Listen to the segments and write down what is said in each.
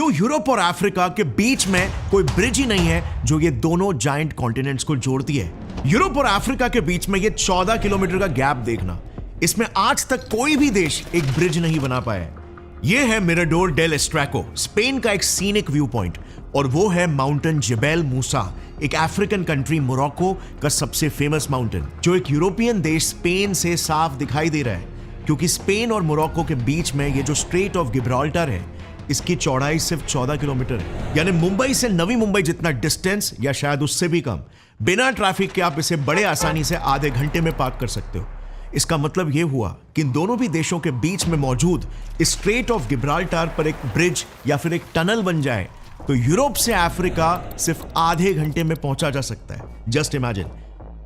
क्यों यूरोप और अफ्रीका के बीच में कोई ब्रिज ही नहीं है जो ये दोनों जायंट कॉन्टिनेंट्स को जोड़ती है। यूरोप और अफ्रीका के बीच में ये 14 किलोमीटर का गैप देखना, इसमें आज तक कोई भी देश एक ब्रिज नहीं बना पाया। ये है मिराडोर डेल एस्ट्रैको, स्पेन का एक सीनिक व्यू पॉइंट, और वो है माउंटेन जेबेल मूसा, एक अफ्रीकन कंट्री मोरक्को का सबसे फेमस माउंटेन, जो एक यूरोपियन देश स्पेन से साफ दिखाई दे रहा है, क्योंकि स्पेन और मोरक्को के बीच में ये जो स्ट्रेट ऑफ गिब्राल्टर है, इसकी चौड़ाई सिर्फ 14 किलोमीटर है। यानी मुंबई से नवी मुंबई जितना डिस्टेंस, या शायद उससे भी कम। बिना ट्रैफिक के आप इसे बड़े आसानी से आधे घंटे में पार कर सकते हो। इसका मतलब यह हुआ कि इन दोनों भी देशों के बीच में मौजूद स्ट्रेट ऑफ गिब्राल्टर पर एक ब्रिज या फिर एक टनल बन जाए तो यूरोप से अफ्रीका सिर्फ आधे घंटे में पहुंचा जा सकता है। जस्ट इमेजिन,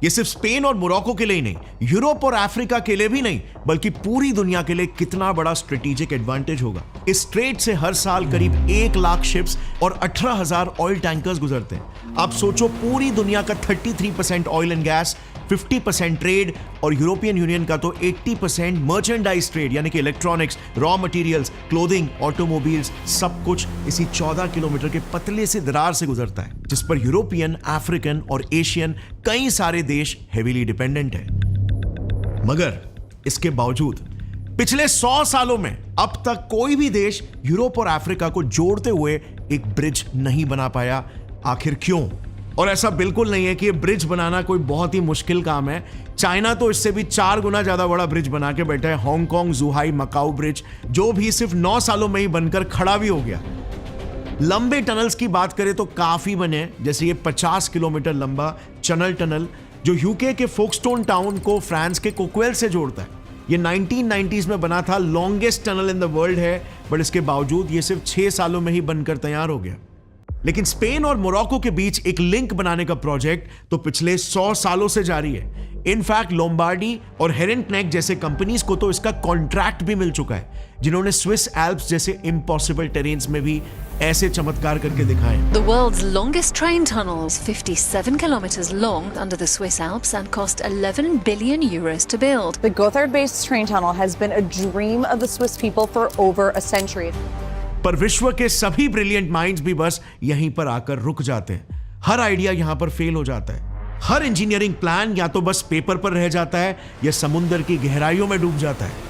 ये सिर्फ स्पेन और मोरक्को के लिए ही नहीं, यूरोप और अफ्रीका के लिए भी नहीं, बल्कि पूरी दुनिया के लिए कितना बड़ा स्ट्रेटेजिक एडवांटेज होगा। इस स्ट्रेट से हर साल करीब 1 लाख शिप्स और 18,000 ऑयल टैंकर्स गुजरते हैं। आप सोचो, पूरी दुनिया का 33% ऑयल एंड गैस, 50% ट्रेड, और यूरोपियन यूनियन का तो 80% मर्चेंडाइज ट्रेड, यानी कि electronics, raw materials, clothing, automobiles, सब कुछ इसी 14 किलोमीटर के पतले से दरार से गुजरता है, जिस पर यूरोपियन, अफ्रीकन और एशियन कई सारे देश हेवीली डिपेंडेंट है। मगर इसके बावजूद पिछले 100 सालों में अब तक कोई भी देश यूरोप और अफ्रीका को जोड़ते हुए एक ब्रिज नहीं बना पाया। आखिर क्यों? और ऐसा बिल्कुल नहीं है कि ये ब्रिज बनाना कोई बहुत ही मुश्किल काम है। चाइना तो इससे भी 4 गुना ज्यादा बड़ा ब्रिज बना के बैठा है, हांगकांग जुहाई मकाऊ ब्रिज, जो भी सिर्फ 9 सालों में ही बनकर खड़ा भी हो गया। लंबे टनल्स की बात करें तो काफी बने, जैसे ये 50 किलोमीटर लंबा चैनल टनल जो यूके के फोक्सटोन टाउन को फ्रांस के कोक्वेल से जोड़ता है। ये 1990s में बना था, longest tunnel in the world है, बट इसके बावजूद ये सिर्फ 6 सालों में ही बनकर तैयार हो गया। लेकिन स्पेन और मोरक्को के बीच एक लिंक बनाने का प्रोजेक्ट तो पिछले 100 सालों से जारी है। इनफैक्ट लोम्बार्डी और हेरेंटनेक जैसे कंपनीज को तो इसका कॉन्ट्रैक्ट भी मिल चुका है, जिन्होंने स्विस एल्प्स जैसे इम्पॉसिबल टेरेन्स में भी ऐसे चमत्कार करके दिखाए। The world's longest train tunnels, 57 kilometers long under the Swiss Alps and cost 11 billion euros to build. The Gotthard-based train tunnel has been a dream of the Swiss people for over a century. पर विश्व के सभी brilliant minds भी बस यहीं पर आकर रुक जाते हैं। हर आइडिया यहां पर फेल हो जाता है। हर इंजीनियरिंग प्लान या तो बस पेपर पर रह जाता है या समुद्र की गहराइयों में डूब जाता है।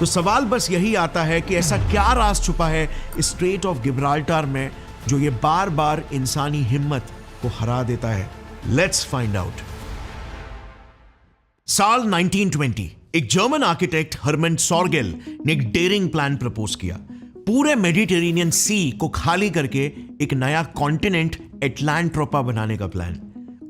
तो सवाल बस यही आता है कि ऐसा क्या राज छुपा है स्ट्रेट ऑफ गिब्राल्टर में जो ये बार बार इंसानी हिम्मत को हरा देता है। Let's find out. साल 1920 एक जर्मन आर्किटेक्ट हर्मन सॉर्गेल ने एक डेयरिंग प्लान प्रपोज किया। पूरे मेडिटेरेनियन सी को खाली करके एक नया कॉन्टिनेंट एटलांट्रोपा बनाने का प्लान।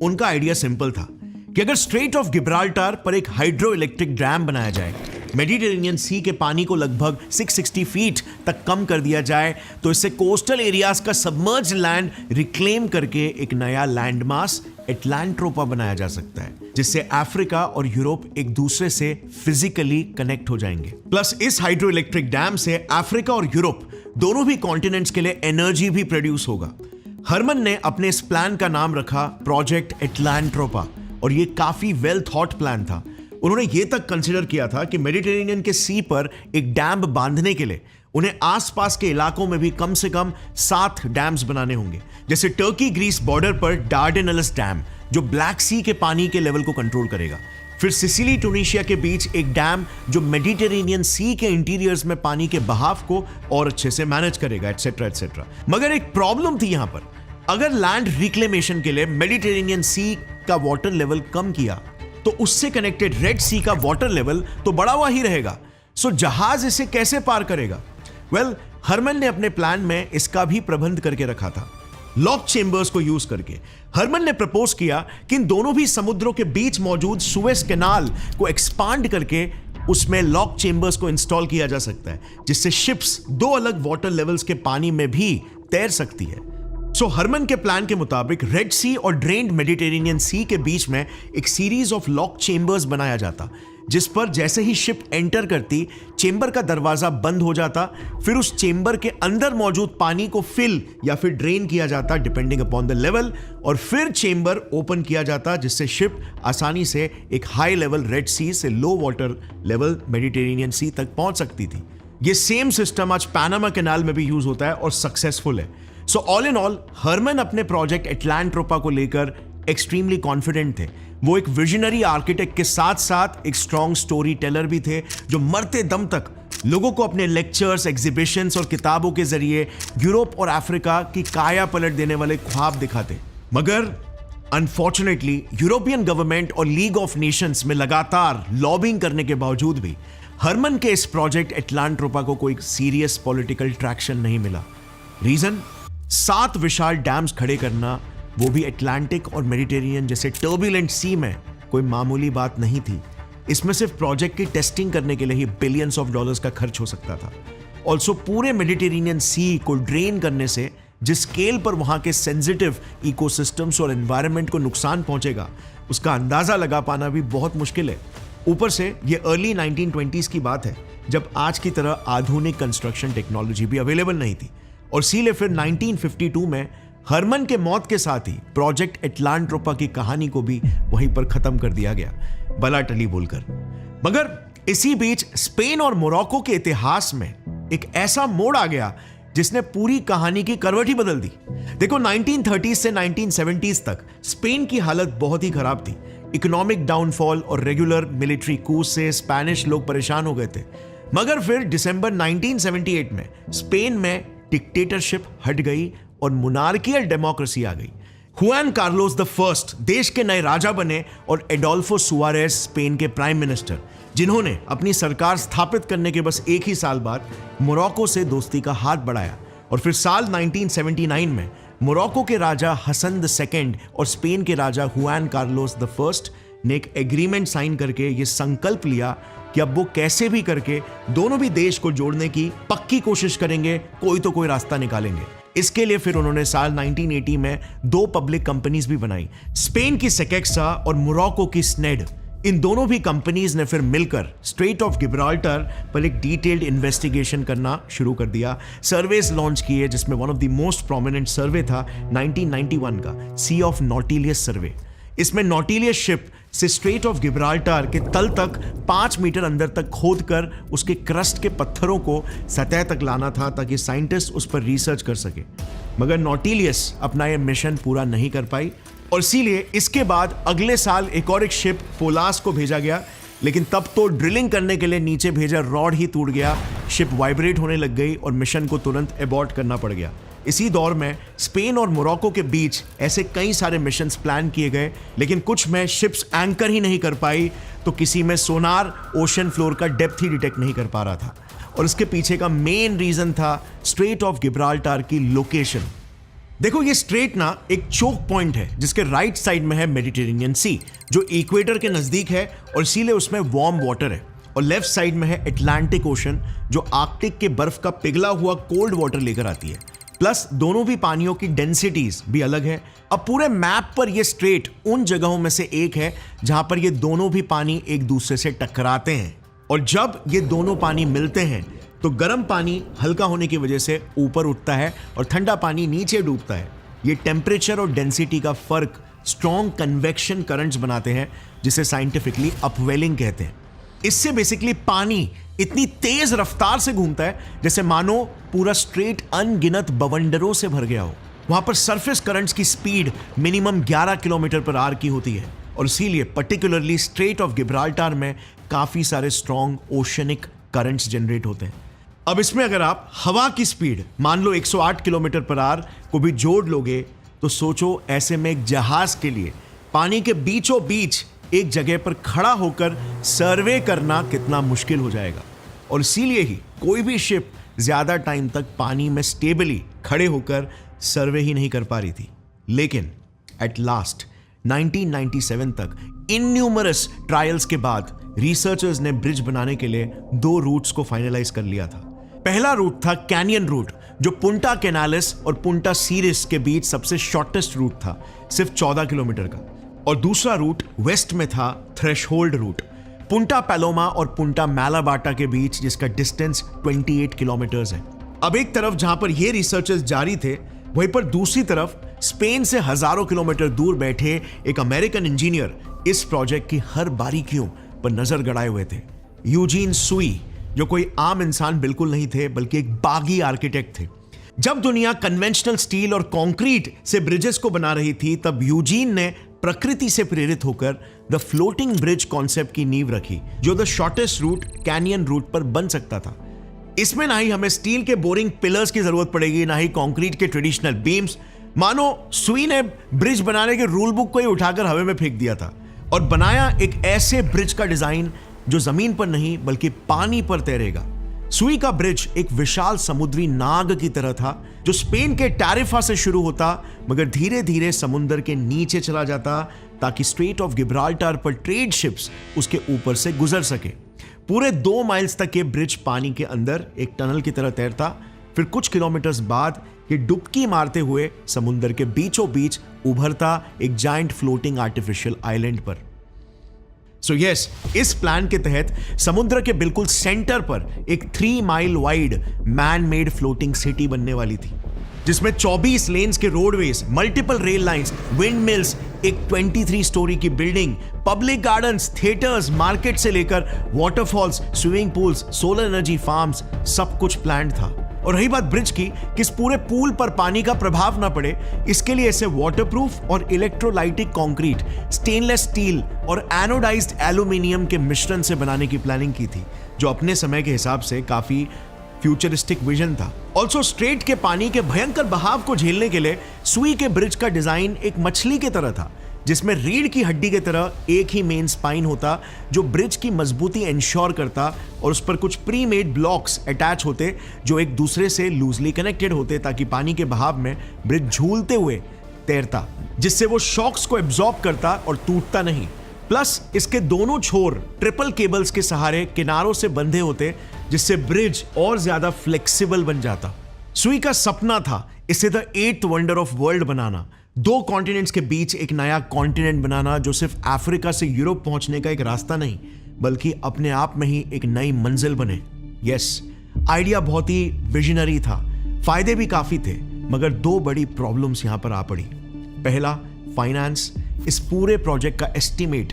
उनका आइडिया सिंपल था कि अगर स्ट्रेट ऑफ गिब्राल्टर पर एक हाइड्रो इलेक्ट्रिक डैम बनाया जाए, मेडिटेरेनियन सी के पानी को लगभग 660 फीट तक कम कर दिया जाए, तो इससे कोस्टल एरियाज का सबमर्ज्ड लैंड रिक्लेम करके एक नया लैंडमास एटलांट्रोपा बनाया जा सकता है, जिससे अफ्रीका और यूरोप एक दूसरे से फिजिकली कनेक्ट हो जाएंगे। प्लस इस हाइड्रो इलेक्ट्रिक डैम से अफ्रीका और यूरोप दोनों भी कॉन्टिनेंट्स के लिए एनर्जी भी प्रोड्यूस होगा। हर्मन ने अपने इस प्लान का नाम रखा प्रोजेक्ट एटलांट्रोपा, और ये काफी वेल थॉट प्लान था। उन्होंने ये तक कंसीडर किया था कि मेडिटेरेनियन के सी पर एक डैम बांधने के लिए उन्हें आसपास के इलाकों में भी कम से कम 7 डैम्स बनाने होंगे, जैसे टर्की ग्रीस बॉर्डर पर डार्डेनल्स डैम जो ब्लैक सी के पानी के लेवल को कंट्रोल करेगा, फिर सिसिली ट्यूनीशिया के बीच एक डैम जो मेडिटेरेनियन सी के इंटीरियर्स में पानी के बहाव को और अच्छे से मैनेज करेगा, एटसेट्रा एटसेट्रा। मगर एक प्रॉब्लम थी यहां पर, अगर लैंड रिक्लेमेशन के लिए मेडिटेरेनियन सी का वाटर लेवल कम किया तो उससे कनेक्टेड रेड सी का वाटर लेवल तो बढ़ा हुआ ही रहेगा। सो जहाज इसे कैसे पार करेगा? वेल, हर्मन ने अपने प्लान में इसका भी प्रबंध करके रखा था। लॉक चेंबर्स को यूज करके हर्मन ने प्रपोज किया कि इन दोनों भी समुद्रों के बीच मौजूद सुएज कैनाल को एक्सपांड करके उसमें लॉक चेंबर्स को इंस्टॉल किया जा सकता है, जिससे शिप्स 2 अलग वाटर लेवल्स के पानी में भी तैर सकती है। सो हर्मन के प्लान के मुताबिक रेड सी और ड्रेन्ड मेडिटेरेनियन सी के बीच में एक सीरीज ऑफ लॉक चेंबर्स बनाया जाता, जिस पर जैसे ही शिप एंटर करती, चेंबर का दरवाजा बंद हो जाता, फिर उस चेंबर के अंदर मौजूद पानी को फिल या फिर ड्रेन किया जाता डिपेंडिंग अपॉन द लेवल, और फिर चेंबर ओपन किया जाता, जिससे शिप आसानी से एक हाई लेवल रेड सी से low water level Mediterranean Sea तक पहुंच सकती थी। ये सेम सिस्टम आज पैनामा कैनाल में भी यूज होता है और सक्सेसफुल है। So all in all Herman अपने प्रोजेक्ट एटलांट्रोपा को लेकर एक्सट्रीमली कॉन्फिडेंट थे। वो एक विजनरी आर्किटेक्ट के साथ साथ एक स्ट्रॉन्ग स्टोरी टेलर भी थे, जो मरते दम तक लोगों को अपने लेक्चर्स, एग्जीबिशंस और किताबों के जरिए यूरोप और अफ्रीका की काया पलट देने वाले ख्वाब दिखाते। मगर अनफॉर्चुनेटली यूरोपियन गवर्नमेंट और लीग ऑफ नेशंस में लगातार लॉबिंग करने के बावजूद भी हरमन के इस प्रोजेक्ट एटलांट्रोपा को कोई सीरियस पॉलिटिकल ट्रैक्शन नहीं मिला। रीजन, 7 विशाल डैम्स खड़े करना, वो भी अटलांटिक और मेडिटेरियन जैसे टर्बुलेंट सी में, कोई मामूली बात नहीं थी। इसमें सिर्फ प्रोजेक्ट की टेस्टिंग करने के लिए ही बिलियंस ऑफ डॉलर्स का खर्च हो सकता था। ऑल्सो पूरे मेडिटेरेनियन सी को ड्रेन करने से जिस स्केल पर वहां के सेंसिटिव इकोसिस्टम्स और एनवायरनमेंट को नुकसान पहुंचेगा, उसका अंदाजा लगा पाना भी बहुत मुश्किल है। ऊपर से ये अर्ली 1920s की बात है, जब आज की तरह आधुनिक कंस्ट्रक्शन टेक्नोलॉजी भी अवेलेबल नहीं थी। और इसीलिए फिर 1952 में हरमन के मौत के साथ ही प्रोजेक्ट एटलांट्रोपा की कहानी को भी वहीं पर खत्म कर दिया गया, बला टली बोलकर। मगर इसी बीच स्पेन और मोरक्को के इतिहास में एक ऐसा मोड़ आ गया जिसने पूरी कहानी की करवट ही बदल दी। देखो, 1930s से 1970s तक स्पेन की हालत बहुत ही खराब थी। इकोनॉमिक डाउनफॉल और रेगुलर मिलिट्री कूच से स्पेनिश लोग परेशान हो गए थे। मगर फिर दिसंबर 1978 में स्पेन में डिक्टेटरशिप हट गई और मोनार्कियल डेमोक्रेसी आ गई। हुआन कार्लोस द फर्स्ट देश के नए राजा बने और एडोल्फो सुआरेस स्पेन के प्राइम मिनिस्टर, जिन्होंने अपनी सरकार स्थापित करने के बस एक ही साल बाद मोरक्को से दोस्ती का हाथ बढ़ाया। और फिर साल 1979 में मोरक्को के राजा हसन द सेकेंड और स्पेन के राजा हुआन कार्लोस द फर्स्ट ने एक एग्रीमेंट साइन करके ये संकल्प लिया कि अब वो कैसे भी करके दोनों भी देश को जोड़ने की पक्की कोशिश करेंगे, कोई तो कोई रास्ता निकालेंगे। इसके लिए फिर उन्होंने साल 1980 में 2 पब्लिक कंपनीज भी बनाई, स्पेन की सेकेक्सा और मोरक्को की स्नेड। इन दोनों भी कंपनीज ने फिर मिलकर स्ट्रेट ऑफ गिब्राल्टर पर एक डिटेल्ड इन्वेस्टिगेशन करना शुरू कर दिया। सर्वेस लॉन्च किए, जिसमें one of the most prominent survey था 1991 का सी ऑफ नॉटिलियस सर्वे। इसमें नॉटिलियस शिप से स्ट्रेट ऑफ गिब्राल्टर के तल तक 5 मीटर अंदर तक खोदकर उसके क्रस्ट के पत्थरों को सतह तक लाना था, ताकि साइंटिस्ट उस पर रिसर्च कर सके। मगर नॉटिलियस अपना यह मिशन पूरा नहीं कर पाई और इसीलिए इसके बाद अगले साल एक शिप पोलास को भेजा गया, लेकिन तब तो ड्रिलिंग करने के लिए नीचे भेजा रॉड ही टूट गया, शिप वाइब्रेट होने लग गई और मिशन को तुरंत एबॉर्ट करना पड़ गया। इसी दौर में स्पेन और मोरक्को के बीच ऐसे कई सारे मिशंस प्लान किए गए, लेकिन कुछ में शिप्स एंकर ही नहीं कर पाई, तो किसी में सोनार ओशन फ्लोर का डेप्थ ही डिटेक्ट नहीं कर पा रहा था। और इसके पीछे का मेन रीजन था स्ट्रेट ऑफ गिब्राल्टर की लोकेशन। देखो, ये स्ट्रेट ना एक चोक पॉइंट है, जिसके राइट साइड में है मेडिटेरेनियन सी, जो इक्वेटर के नजदीक है और इसीलिए उसमें वार्म वाटर है। और लेफ्ट साइड में है अटलांटिक ओशन, जो आर्कटिक के बर्फ का पिघला हुआ कोल्ड वाटर लेकर आती है। प्लस दोनों भी पानियों की डेंसिटीज भी अलग है। अब पूरे मैप पर यह स्ट्रेट उन जगहों में से एक है जहां पर ये दोनों भी पानी एक दूसरे से टकराते हैं, और जब ये दोनों पानी मिलते हैं तो गर्म पानी हल्का होने की वजह से ऊपर उठता है और ठंडा पानी नीचे डूबता है। ये टेम्परेचर और डेंसिटी का फर्क स्ट्रॉन्ग कन्वेक्शन करंट्स बनाते हैं, जिसे साइंटिफिकली अपवेलिंग कहते हैं। इससे बेसिकली पानी इतनी तेज रफ्तार से घूमता है जैसे मानो पूरा स्ट्रेट अनगिनत बवंडरों से भर गया हो। वहां पर सरफेस करंट्स की speed minimum 11 kilometre per hour की होती है, और इसीलिए पर्टिकुलरली स्ट्रेट ऑफ गिब्राल्टर में काफी सारे स्ट्रॉन्ग ओशनिक करंट्स जनरेट होते हैं। अब इसमें अगर आप हवा की स्पीड मान लो 108 किलोमीटर पर आवर को भी जोड़ लोगे, तो सोचो ऐसे में एक जहाज के लिए पानी के बीचों बीच एक जगह पर खड़ा होकर सर्वे करना कितना मुश्किल हो जाएगा। और इसीलिए ही कोई भी शिप ज्यादा टाइम तक पानी में स्टेबली खड़े होकर सर्वे ही नहीं कर पा रही थी। लेकिन एट लास्ट 1997 तक इन्यूमरस ट्रायल्स के बाद रिसर्चर्स ने ब्रिज बनाने के लिए 2 रूट्स को फाइनलाइज कर लिया था। पहला रूट था कैनियन रूट, जो पुंटा कैनालिस और पुंटा सीरिस के बीच सबसे शॉर्टेस्ट रूट था, सिर्फ 14 किलोमीटर का। और दूसरा रूट वेस्ट में था थ्रेशहोल्ड रूट, पुंटा पैलोमा और पुंटा मैलाबाटा के बीच, जिसका डिस्टेंस 28 किलोमीटर्स है। अब एक तरफ जहां पर ये रिसर्चर्स जारी थे, वहीं पर दूसरी तरफ स्पेन से हजारों किलोमीटर दूर बैठे एक अमेरिकन इंजीनियर इस प्रोजेक्ट की हर बारीकियों पर नजर गड़ाए हुए थे। यूजीन सुई, जो कोई आम इंसान बिल्कुल नहीं थे, बल्कि एक बागी आर्किटेक्ट थे। जब दुनिया कन्वेंशनल स्टील और कंक्रीट से ब्रिजेस को बना रही थी, तब यूजीन ने प्रकृति से प्रेरित होकर द फ्लोटिंग ब्रिज कॉन्सेप्ट की नींव रखी, जो the shortest route canyon route पर बन सकता था। इसमें ना ही हमें स्टील के बोरिंग पिलर्स की जरूरत पड़ेगी, ना ही कंक्रीट के ट्रेडिशनल बीम्स। मानो सुई ने ब्रिज बनाने के रूल बुक को ही उठाकर हवा में फेंक दिया था और बनाया एक ऐसे ब्रिज का डिजाइन जो जमीन पर नहीं बल्कि पानी पर तैरेगा। सुई का ब्रिज एक विशाल समुद्री नाग की तरह था, जो स्पेन के टैरिफा से शुरू होता मगर धीरे धीरे समुद्र के नीचे चला जाता, ताकि स्ट्रेट ऑफ गिब्राल्टर पर ट्रेड शिप्स उसके ऊपर से गुजर सके। पूरे 2 माइल्स तक ये ब्रिज पानी के अंदर एक टनल की तरह तैरता, फिर कुछ किलोमीटर्स बाद ये डुबकी मारते हुए समुद्र के बीचों बीच उभरता एक जायंट फ्लोटिंग आर्टिफिशियल आइलैंड पर। सो यस, इस प्लान के तहत समुद्र के बिल्कुल सेंटर पर एक 3 mile wide man made floating city बनने वाली थी, जिसमें 24 लेन्स के roadways, multiple rail lines, wind mills, एक 23 स्टोरी की building, public gardens, theatres, market से लेकर waterfalls, swimming pools, solar energy farms, सब कुछ प्लान्ड था। और रही बात ब्रिज की, कि इस पूरे पूल पर पानी का प्रभाव ना पड़े, इसके लिए इसे वाटरप्रूफ और इलेक्ट्रोलाइटिक कंक्रीट, स्टेनलेस स्टील और एनोडाइज्ड एल्यूमिनियम के मिश्रण से बनाने की प्लानिंग की थी, जो अपने समय के हिसाब से काफी फ्यूचरिस्टिक विजन था। ऑल्सो स्ट्रेट के पानी के भयंकर बहाव को झेलने के लिए सुई के ब्रिज का डिजाइन एक मछली की तरह था, जिसमें रीढ़ की हड्डी की तरह एक ही मेन स्पाइन होता, जो ब्रिज की मजबूती इंश्योर करता, और उस पर कुछ प्री मेड ब्लॉक्स अटैच होते जो एक दूसरे से लूजली कनेक्टेड होते, ताकि पानी के बहाव में ब्रिज झूलते हुए तैरता, जिससे वो शॉक्स को एब्जॉर्ब करता और टूटता नहीं। प्लस इसके दोनों छोर ट्रिपल केबल्स के सहारे किनारों से बंधे होते, जिससे ब्रिज और ज्यादा फ्लेक्सिबल बन जाता। सुई का सपना था इसे the 8th wonder of world banana, 2 continents के बीच एक नया कॉन्टिनेंट बनाना, जो सिर्फ अफ्रीका से यूरोप पहुंचने का एक रास्ता नहीं, बल्कि अपने आप में ही एक नई मंजिल बने। यस, आइडिया बहुत ही विजनरी था, फायदे भी काफी थे, मगर 2 बड़ी प्रॉब्लम्स यहां पर आ पड़ी। पहला, फाइनेंस। इस पूरे प्रोजेक्ट का एस्टिमेट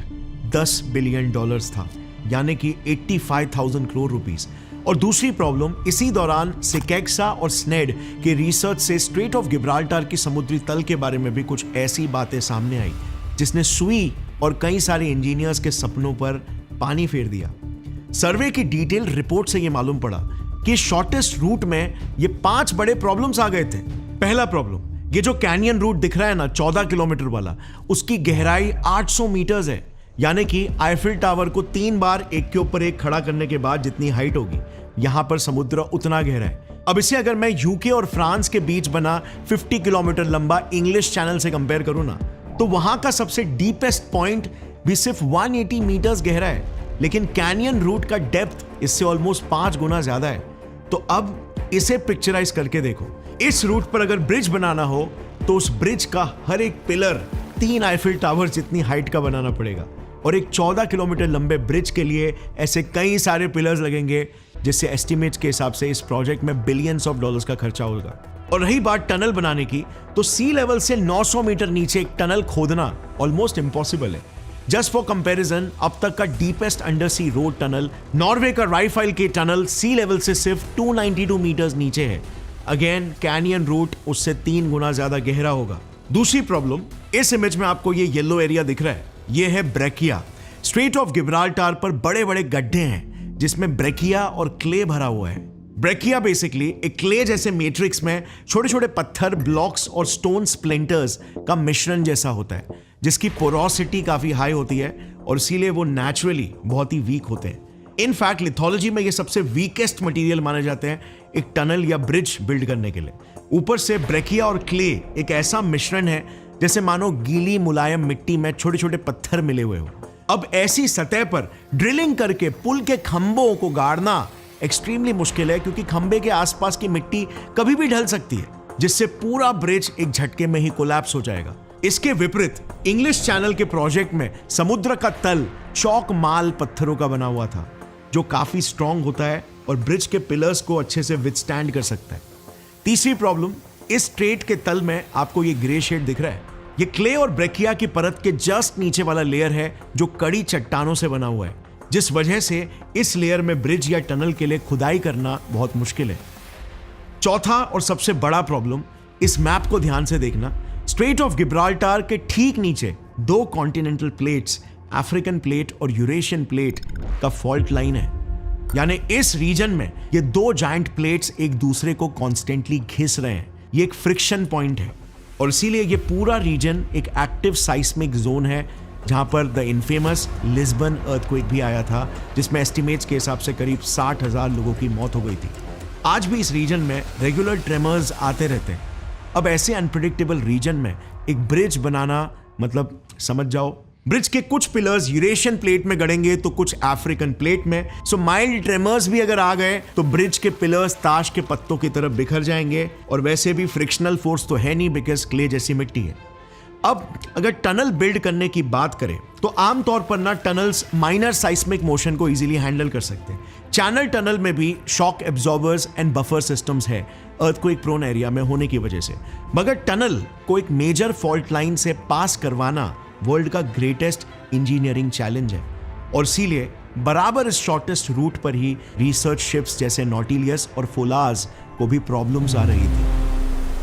$10 बिलियन था, यानी कि 85,000 करोड़ रुपीस। और दूसरी प्रॉब्लम, इसी दौरान सिकेक्सा और स्नेड के रिसर्च से स्ट्रेट ऑफ गिब्राल्टर की समुद्री तल के बारे में भी कुछ ऐसी बातें सामने आई, जिसने सुई और कई सारे इंजीनियर्स के सपनों पर पानी फेर दिया। सर्वे की डिटेल रिपोर्ट से यह मालूम पड़ा कि शॉर्टेस्ट रूट में ये 5 बड़े प्रॉब्लम्स आ गए थे। पहला प्रॉब्लम, ये जो कैनियन रूट दिख रहा है ना 14 किलोमीटर वाला, उसकी गहराई 800 मीटर्स है, यानी कि आईफिल टावर को 3 बार एक के ऊपर एक खड़ा करने के बाद जितनी हाइट होगी, यहां पर समुद्र उतना गहरा है। अब इसे अगर मैं यूके और फ्रांस के बीच बना 50 किलोमीटर लंबा इंग्लिश चैनल से कंपेयर करूं ना, तो वहां का सबसे डीपेस्ट पॉइंट भी सिर्फ 180 मीटर्स गहरा है, लेकिन कैनियन रूट का डेप्थ इससे ऑलमोस्ट 5 गुना ज्यादा है। तो अब इसे पिक्चराइज करके देखो, इस रूट पर अगर ब्रिज बनाना हो तो उस ब्रिज का हर एक पिलर 3 आईफिल टावर जितनी हाइट का बनाना पड़ेगा, और एक 14 किलोमीटर लंबे ब्रिज के लिए ऐसे कई सारे पिलर्स लगेंगे, जिससे एस्टिमेट्स के हिसाब से इस प्रोजेक्ट में बिलियंस ऑफ डॉलर्स का खर्चा होगा। और रही बात टनल बनाने की, तो सी लेवल से 900 मीटर नीचे एक टनल खोदना ऑलमोस्ट इम्पॉसिबल है। जस्ट फॉर कंपैरिजन, अब तक का डीपेस्ट अंडर सी रोड टनल, नॉर्वे का राइफाइल के टनल, सी लेवल से सिर्फ 292 मीटर्स नीचे है। अगेन, कैनियन रूट उससे 3 गुना ज्यादा गहरा होगा। दूसरी प्रॉब्लम, इस इमेज में आपको ये येलो एरिया दिख रहा है, ये है ब्रेकिया। स्ट्रेट ऑफ गिब्राल्टर पर बड़े बड़े गड्ढे हैं, जिसमें ब्रेकिया और क्ले भरा हुआ है। ब्रेकिया बेसिकली एक क्ले जैसे मैट्रिक्स में छोटे छोटे पत्थर, ब्लॉक्स और स्टोन स्प्लिंटर्स का मिश्रण जैसा होता है, जिसकी पोरोसिटी काफी हाई होती है, और इसीलिए वो नेचुरली बहुत ही वीक होते हैं। इनफैक्ट लिथोलॉजी में ये सबसे वीकेस्ट मटेरियल माने जाते हैं एक टनल या ब्रिज बिल्ड करने के लिए। ऊपर से ब्रेकिया और क्ले एक ऐसा मिश्रण है जैसे मानो गीली मुलायम मिट्टी में छोटे छोटे पत्थर मिले हुए हो। अब ऐसी सतह पर ड्रिलिंग करके पुल के खंभों को गाड़ना एक्सट्रीमली मुश्किल है, क्योंकि खंभे के आसपास की मिट्टी कभी भी ढल सकती है, जिससे पूरा ब्रिज एक झटके में ही कोलैप्स हो जाएगा। इसके विपरीत इंग्लिश चैनल के प्रोजेक्ट में समुद्र का तल चौक माल पत्थरों का बना हुआ था, जो काफी स्ट्रांग होता है और ब्रिज के पिलर्स को अच्छे से विथस्टैंड कर सकता है। तीसरी प्रॉब्लम, इस स्ट्रेट के तल में आपको ये ग्रे शेड दिख रहा है, ये क्ले और ब्रेकिया की परत के जस्ट नीचे वाला लेयर है, जो कड़ी चट्टानों से बना हुआ है, जिस वजह से इस लेयर में ब्रिज या टनल के लिए खुदाई करना बहुत मुश्किल है। चौथा और सबसे बड़ा प्रॉब्लम, इस मैप को ध्यान से देखना, स्ट्रेट ऑफ गिब्राल्टार के ठीक नीचे दो कॉन्टिनेंटल प्लेट्स, अफ्रीकन प्लेट और यूरेशियन प्लेट का फॉल्ट लाइन है। यानी इस रीजन में ये दो जायंट प्लेट्स एक दूसरे को कॉन्स्टेंटली घिस रहे हैं। ये एक फ्रिक्शन पॉइंट है और इसीलिए ये पूरा रीजन एक एक्टिव साइस्मिक जोन है, जहां पर द इनफेमस लिस्बन अर्थक्वेक भी आया था, जिसमें एस्टिमेट्स के हिसाब से करीब 60,000 लोगों की मौत हो गई थी। आज भी इस रीजन में रेगुलर ट्रेमर्स आते रहते हैं। अब ऐसे अनप्रेडिक्टेबल रीजन में एक ब्रिज बनाना मतलब समझ जाओ, ब्रिज के कुछ पिलर्स यूरेशियन प्लेट में गड़ेंगे तो कुछ अफ्रीकन प्लेट में। सो माइल्ड ट्रेमर्स भी अगर आ गए तो ब्रिज के पिलर्स ताश के पत्तों की तरफ बिखर जाएंगे। और वैसे भी फ्रिक्शनल फोर्स तो है नहीं, बिकॉज क्ले जैसी मिट्टी है। अब अगर टनल बिल्ड करने की बात करें तो आमतौर पर ना टनल्स माइनर साइस्मिक मोशन को इजीली हैंडल कर सकते हैं। चैनल टनल में भी shock absorbers and buffer systems है अर्थक्वेक प्रोन एरिया में होने की वजह से, मगर टनल को एक मेजर फॉल्ट लाइन से पास करवाना वर्ल्ड का ग्रेटेस्ट इंजीनियरिंग चैलेंज है। और इसीलिए बराबर इस शॉर्टेस्ट रूट पर ही रिसर्च शिप्स जैसे नॉटिलियस और फोलाज को भी प्रॉब्लम्स आ रही थी।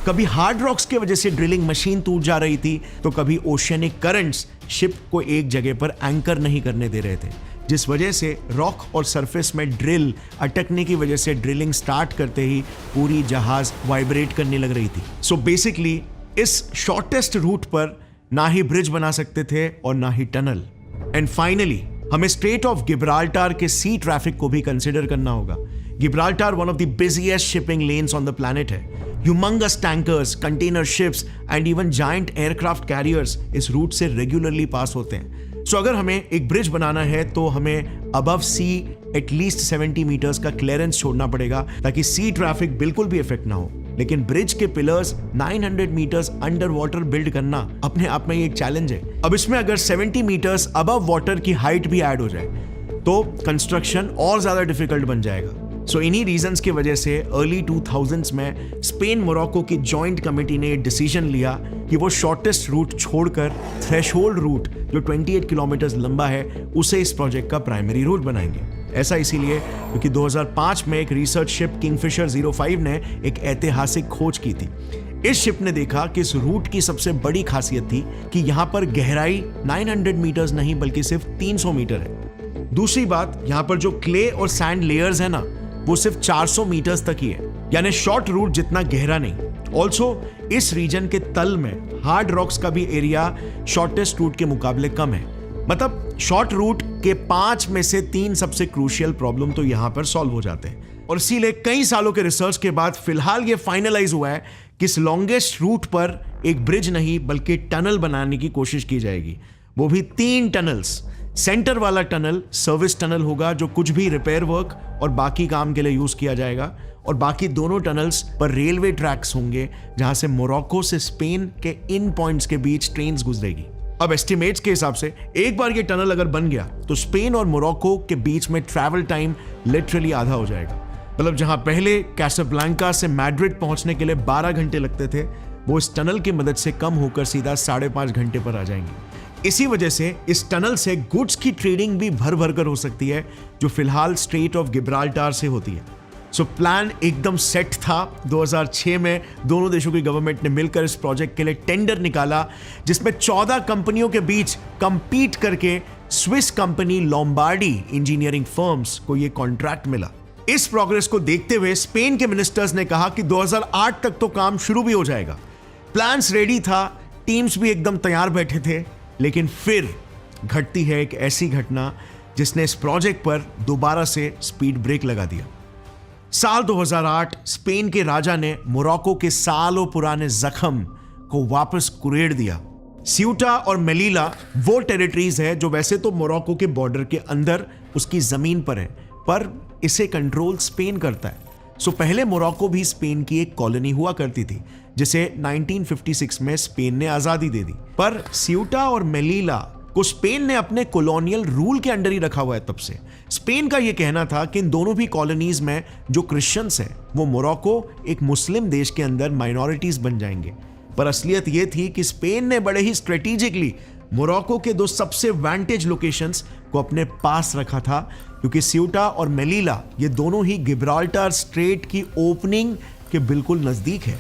कभी हार्ड रॉक्स की वजह से ड्रिलिंग मशीन टूट जा रही थी, तो कभी ओशियनिक करंट्स शिप को एक जगह पर एंकर नहीं करने दे रहे थे, जिस वजह से रॉक और सरफेस में ड्रिल अटकने की वजह से ड्रिलिंग स्टार्ट करते ही पूरी जहाज वाइब्रेट करने लग रही थी। सो बेसिकली इस शॉर्टेस्ट रूट पर ना ही ब्रिज बना सकते थे और ना ही टनल। एंड फाइनली हमें स्ट्रेट ऑफ गिब्राल्टार के सी ट्रैफिक को भी कंसिडर करना होगा। Gibraltar one of the busiest shipping lanes on the planet है। Humongous tankers, container ships and even giant aircraft carriers इस रूट से रेगुलरली पास होते हैं। सो अगर हमें एक ब्रिज बनाना है तो हमें अबव सी एटलीस्ट 70 मीटर्स का क्लियरेंस छोड़ना पड़ेगा, ताकि सी ट्रैफिक बिल्कुल भी इफेक्ट ना हो। लेकिन ब्रिज के pillars 900 metres under water build करना अपने आप में एक चैलेंज है। अब इसमें अगर 70 मीटर्स अबव वाटर की हाइट भी ऐड हो जाए तो कंस्ट्रक्शन और ज्यादा डिफिकल्ट बन जाएगा। सो इन्हीं रीजंस की वजह से अर्ली 2000s में स्पेन मोरक्को की जॉइंट कमेटी ने डिसीजन लिया कि वो शॉर्टेस्ट रूट छोड़कर थ्रेशोल्ड रूट जो 28 किलोमीटर लंबा है उसे इस प्रोजेक्ट का प्राइमरी रूट बनाएंगे। ऐसा इसीलिए क्योंकि 2005 में एक रिसर्च शिप किंगफिशर 05 ने एक ऐतिहासिक खोज की थी। इस शिप ने देखा कि इस रूट की सबसे बड़ी खासियत थी कि यहाँ पर गहराई 900 मीटर्स नहीं बल्कि सिर्फ 300 मीटर है। दूसरी बात, यहाँ पर जो क्ले और सैंड लेयर्स है ना, वो सिर्फ 400 मीटर्स तक ही है, यानी शॉर्ट रूट जितना गहरा नहीं। ऑल्सो इस रीजन के तल में हार्ड रॉक्स का भी एरिया शॉर्टेस्ट रूट के मुकाबले कम है। मतलब शॉर्ट रूट के 5 में से 3 सबसे क्रूशियल प्रॉब्लम तो यहां पर सॉल्व हो जाते हैं। और इसीलिए कई सालों के रिसर्च के बाद फिलहाल ये फाइनलाइज हुआ है कि इस लॉन्गेस्ट रूट पर एक ब्रिज नहीं बल्कि टनल बनाने की कोशिश की जाएगी, वो भी 3 टनल्स। सेंटर वाला टनल सर्विस टनल होगा जो कुछ भी रिपेयर वर्क और बाकी काम के लिए यूज किया जाएगा, और बाकी दोनों टनल्स पर रेलवे ट्रैक्स होंगे जहां से मोरक्को से स्पेन के इन पॉइंट्स के बीच ट्रेन्स गुजरेगी। अब एस्टिमेट्स के हिसाब से एक बार ये टनल अगर बन गया तो स्पेन और मोरक्को के बीच में ट्रैवल टाइम लिटरली आधा हो जाएगा। मतलब जहां पहले कैसाब्लांका से मैड्रिड पहुंचने के लिए 12 घंटे लगते थे, वो इस टनल की मदद से कम होकर सीधा 5.5 घंटे पर आ जाएंगे। इसी वजह से इस टनल से गुड्स की ट्रेडिंग भी भर भर कर हो सकती है, जो फिलहाल स्ट्रेट ऑफ गिब्राल्टार से होती है। सो प्लान एकदम सेट था। 2006 में दोनों देशों की गवर्नमेंट ने मिलकर इस प्रोजेक्ट के लिए टेंडर निकाला, जिसमें 14 कंपनियों के बीच कंपीट करके Swiss company Lombardy engineering firms को यह कॉन्ट्रैक्ट मिला। इस प्रोग्रेस को देखते हुए स्पेन के मिनिस्टर्स ने कहा कि 2008 तक तो काम शुरू भी हो जाएगा। प्लान्स रेडी था, टीम्स भी एकदम तैयार बैठे थे, लेकिन फिर घटती है एक ऐसी घटना जिसने इस प्रोजेक्ट पर दोबारा से स्पीड ब्रेक लगा दिया। साल 2008 स्पेन के राजा ने मोरक्को के सालों पुराने जख्म को वापस कुरेद दिया। स्यूटा और मेलीला वो टेरिटरीज है जो वैसे तो मोरक्को के बॉर्डर के अंदर उसकी जमीन पर है, पर इसे कंट्रोल स्पेन करता है। सो पहले मोरक्को भी स्पेन की एक कॉलोनी हुआ करती थी, जिसे 1956 में स्पेन ने आजादी दे दी। पर स्यूटा और मेलीला को स्पेन ने अपने कॉलोनियल रूल के अंडर ही रखा हुआ है। तब से स्पेन का यह कहना था कि इन दोनों भी कॉलोनीज में जो क्रिश्चियंस हैं वो मोरक्को एक मुस्लिम देश के अंदर माइनॉरिटीज बन जाएंगे। पर असलियत यह थी कि स्पेन ने बड़े ही स्ट्रेटेजिकली मोरक्को के दो सबसे वांटेज लोकेशंस को अपने पास रखा था, क्योंकि स्यूटा और मेलीला ये दोनों ही गिब्राल्टर स्ट्रेट की ओपनिंग के बिल्कुल नजदीक है।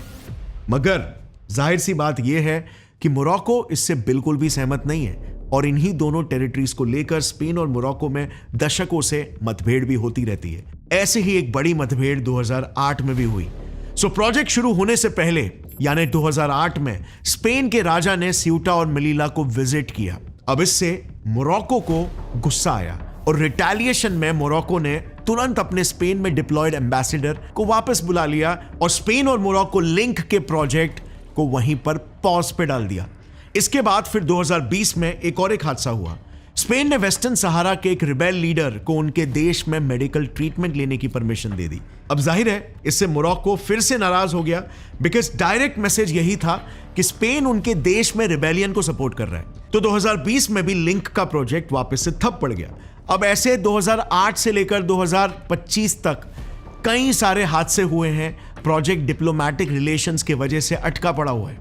मगर जाहिर सी बात यह है कि मोरक्को इससे बिल्कुल भी सहमत नहीं है और इन्हीं दोनों टेरिटरीज को लेकर स्पेन और मोरक्को में दशकों से मतभेड़ भी होती रहती है। ऐसे ही एक बड़ी मतभेड़ 2008 में भी हुई। सो प्रोजेक्ट शुरू होने से पहले यानी 2008 में स्पेन के राजा ने स्यूटा और मेलीला को विजिट किया। अब इससे मोरक्को को गुस्सा आया और रिटेलिएशन में मोरक्को ने तुरंत अपने स्पेन में डिप्लॉयड एम्बेसडर को वापस बुला लिया और स्पेन और मोरक्को लिंक के प्रोजेक्ट को वहीं पर पॉज पे डाल दिया। इसके बाद फिर 2020 में एक और हादसा हुआ। स्पेन ने वेस्टर्न सहारा के एक रिबेल लीडर को उनके देश में मेडिकल ट्रीटमेंट लेने की परमिशन दे दी। अब जाहिर है इससे मोरक्को फिर से नाराज हो गया, बिकॉज डायरेक्ट मैसेज यही था कि स्पेन उनके देश में रिबेलियन को सपोर्ट कर रहा है। तो 2020 में भी लिंक का प्रोजेक्ट वापस से ठप पड़ गया। अब ऐसे 2008 से लेकर 2025 तक कई सारे हादसे हुए हैं। प्रोजेक्ट डिप्लोमेटिक रिलेशंस की वजह से अटका पड़ा हुआ है।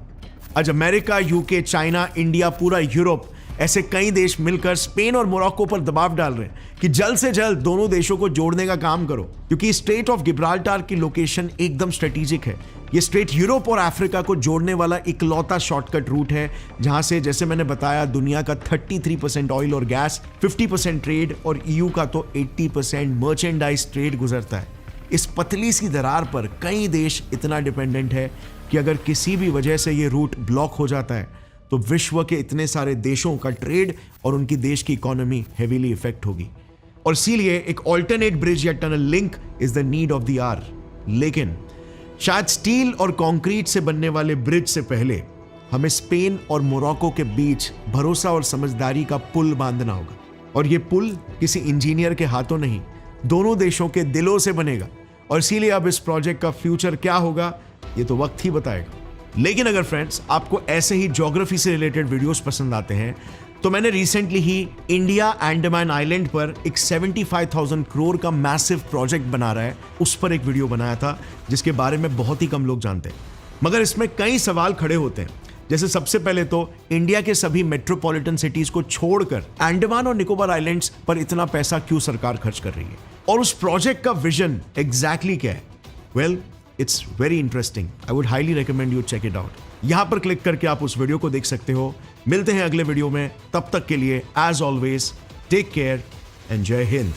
आज अमेरिका, यूके, चाइना, इंडिया, पूरा यूरोप, ऐसे कई देश मिलकर स्पेन और मोरक्को पर दबाव डाल रहे हैं कि जल्द से जल्द दोनों देशों को जोड़ने का काम करो, क्योंकि स्ट्रेट ऑफ गिब्राल्टर की लोकेशन एकदम स्ट्रेटेजिक है। ये स्ट्रेट यूरोप और अफ्रीका को जोड़ने वाला इकलौता शॉर्टकट रूट है, जहां से जैसे मैंने बताया दुनिया का 33% ऑयल और गैस, 50% ट्रेड और ईयू का तो 80% मर्चेंडाइज ट्रेड गुजरता है। इस पतली सी दरार पर कई देश इतना डिपेंडेंट है कि अगर किसी भी वजह से ये रूट ब्लॉक हो जाता है तो विश्व के इतने सारे देशों का ट्रेड और उनकी देश की इकोनॉमी हेवीली इफेक्ट होगी। और इसीलिए एक ऑल्टरनेट ब्रिज या tunnel link is the need of the hour. लेकिन शायद स्टील और कंक्रीट से बनने वाले ब्रिज से पहले हमें स्पेन और मोरक्को के बीच भरोसा और समझदारी का पुल बांधना होगा। और ये पुल किसी इंजीनियर के हाथों नहीं, दोनों देशों के दिलों से बनेगा। और इसीलिए अब इस प्रोजेक्ट का फ्यूचर क्या होगा ये तो वक्त ही बताएगा। लेकिन अगर फ्रेंड्स आपको ऐसे ही ज्योग्राफी से रिलेटेड वीडियोस पसंद आते हैं तो मैंने रिसेंटली ही इंडिया अंडमान आइलैंड पर एक 75,000 करोड़ का मैसिव प्रोजेक्ट बना रहा है, उस पर एक वीडियो बनाया था जिसके बारे में बहुत ही कम लोग जानते हैं। मगर इसमें कई सवाल खड़े होते हैं। जैसे सबसे पहले तो इंडिया के सभी मेट्रोपॉलिटन सिटीज को छोड़कर अंडमान और निकोबार आइलैंड्स पर इतना पैसा क्यों सरकार खर्च कर रही है और उस प्रोजेक्ट का विजन एग्जैक्टली क्या है? Well, it's very interesting. I would highly recommend you check it out. यहां पर क्लिक करके आप उस वीडियो को देख सकते हो। मिलते हैं अगले वीडियो में, तब तक के लिए as always take care and जय हिंद।